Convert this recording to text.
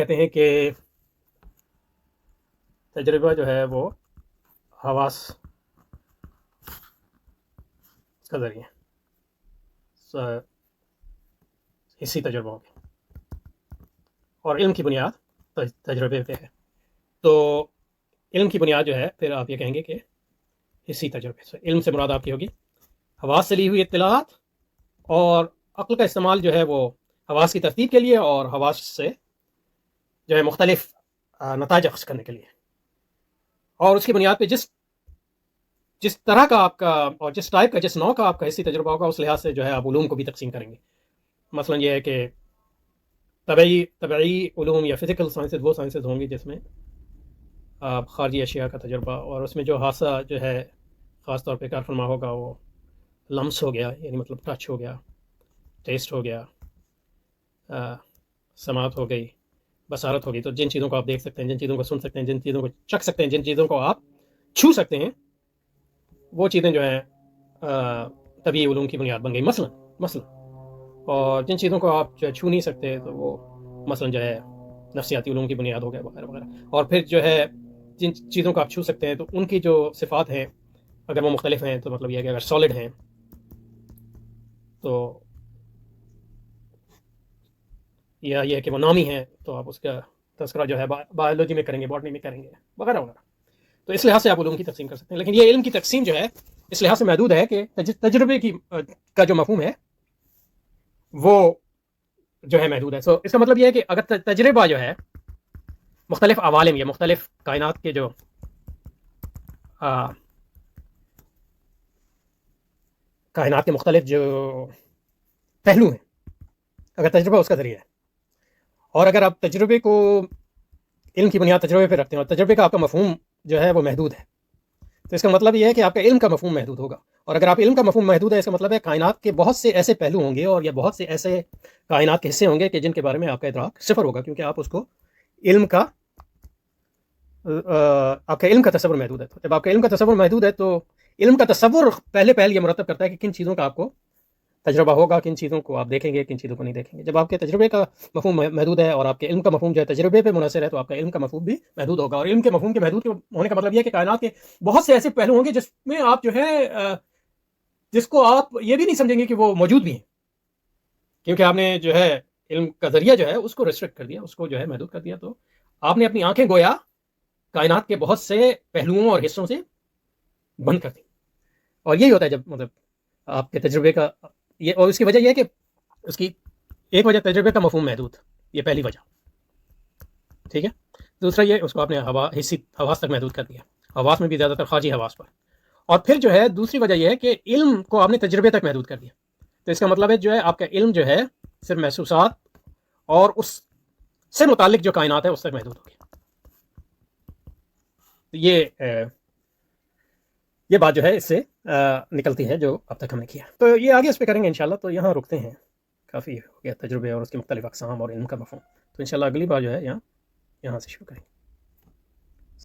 کہتے ہیں کہ تجربہ جو ہے وہ حواس کا ذریعہ حصی تجربوں کے اور علم کی بنیاد تجربے پہ ہے. تو علم کی بنیاد جو ہے پھر آپ یہ کہیں گے کہ حصی تجربے سے. علم سے مراد آپ کی ہوگی حواس سے لی ہوئی اطلاعات، اور عقل کا استعمال جو ہے وہ حواس کی ترتیب کے لیے اور حواس سے جو ہے مختلف نتائج اخذ کرنے کے لیے. اور اس کی بنیاد پہ جس طرح کا آپ کا اور جس ٹائپ کا جس نوع کا آپ کا حصی تجربہ ہوگا، اس لحاظ سے جو ہے آپ علوم کو بھی تقسیم کریں گے. مثلا یہ ہے کہ طبعی علوم یا فزیکل سائنسز وہ سائنسز ہوں گی جس میں آپ خارجی اشیاء کا تجربہ، اور اس میں جو حادثہ جو ہے خاص طور پہ کار فرما ہوگا وہ لمس ہو گیا، یعنی مطلب ٹچ ہو گیا، ٹیسٹ ہو گیا، سماعت ہو گئی، بصارت ہوگی. تو جن چیزوں کو آپ دیکھ سکتے ہیں، جن چیزوں کو سن سکتے ہیں، جن چیزوں کو چکھ سکتے ہیں، جن چیزوں کو آپ چھو سکتے ہیں، وہ چیزیں جو ہیں طبعی علوم کی بنیاد بن گئی مثلا. اور جن چیزوں کو آپ جو ہے چھو نہیں سکتے تو وہ مثلا جو ہے نفسیاتی علوم کی بنیاد ہو گیا وغیرہ وغیرہ. اور پھر جو ہے جن چیزوں کو آپ چھو سکتے ہیں تو ان کی جو صفات ہیں اگر وہ مختلف ہیں تو مطلب یہ ہے کہ اگر سالڈ ہیں تو یا یہ ہے کہ وہ نامی ہیں تو آپ اس کا تذکرہ جو ہے بایولوجی میں کریں گے، باٹنی میں کریں گے وغیرہ وغیرہ. تو اس لحاظ سے آپ علوم کی تقسیم کر سکتے ہیں. لیکن یہ علم کی تقسیم جو ہے اس لحاظ سے محدود ہے کہ تجربے کا جو مفہوم ہے وہ جو ہے محدود ہے. اس کا مطلب یہ ہے کہ اگر تجربہ جو ہے مختلف عوالم یا مختلف کائنات کے جو کائنات کے مختلف جو پہلو ہیں، اگر تجربہ اس کا ذریعہ ہے، اور اگر آپ تجربے کو علم کی بنیاد تجربے پہ رکھتے ہیں اور تجربے کا آپ کا مفہوم جو ہے وہ محدود ہے، تو اس کا مطلب یہ ہے کہ آپ کا علم کا مفہوم محدود ہوگا. اور اگر آپ علم کا مفہوم محدود ہے، اس کا مطلب ہے کائنات کے بہت سے ایسے پہلو ہوں گے اور یا بہت سے ایسے کائنات کے حصے ہوں گے کہ جن کے بارے میں آپ کا ادراک صفر ہوگا، کیونکہ آپ اس کو علم کا آپ کا علم کا تصور محدود ہے. تو جب آپ کا علم کا تصور محدود ہے تو علم کا تصور پہلے یہ مرتب کرتا ہے کہ کن چیزوں کا آپ کو تجربہ ہوگا، کن چیزوں کو آپ دیکھیں گے، کن چیزوں کو نہیں دیکھیں گے. جب آپ کے تجربے کا مفہوم محدود ہے اور آپ کے علم کا مفہوم جو ہے تجربے پہ منحصر ہے تو آپ کا علم کا مفہوم بھی محدود ہوگا. اور علم کے مفہوم کے محدود ہونے کا مطلب یہ ہے کہ کائنات کے بہت سے ایسے پہلو ہوں گے جس میں آپ جو ہے جس کو آپ یہ بھی نہیں سمجھیں گے کہ وہ موجود بھی ہیں، کیونکہ آپ نے جو ہے علم کا ذریعہ جو ہے اس کو ریسٹرکٹ کر دیا، اس کو جو ہے محدود کر دیا. تو آپ نے اپنی آنکھیں گویا کائنات کے بہت سے پہلوؤں اور حصوں سے بند کر دی. اور یہی ہوتا ہے جب مطلب آپ کے تجربے کا یہ، اور اس کی وجہ یہ ہے کہ اس کی ایک وجہ تجربے کا مفہوم محدود، یہ پہلی وجہ، ٹھیک ہے. دوسرا یہ اس کو آپ نے حصی حواس تک محدود کر دیا، حواس میں بھی زیادہ تر خارجی حواس پر. اور پھر جو ہے دوسری وجہ یہ ہے کہ علم کو آپ نے تجربے تک محدود کر دیا. تو اس کا مطلب ہے جو ہے آپ کا علم جو ہے صرف محسوسات اور اس سے متعلق جو کائنات ہے اس تک محدود ہو گیا. یہ بات جو ہے اس سے نکلتی ہے جو اب تک ہم نے کیا. تو یہ آگے اس پہ کریں گے انشاءاللہ. تو یہاں رکتے ہیں، کافی ہو گیا تجربے اور اس کے مختلف اقسام اور علم کا مفہوم. تو انشاءاللہ اگلی بار جو ہے یہاں سے شروع کریں گے.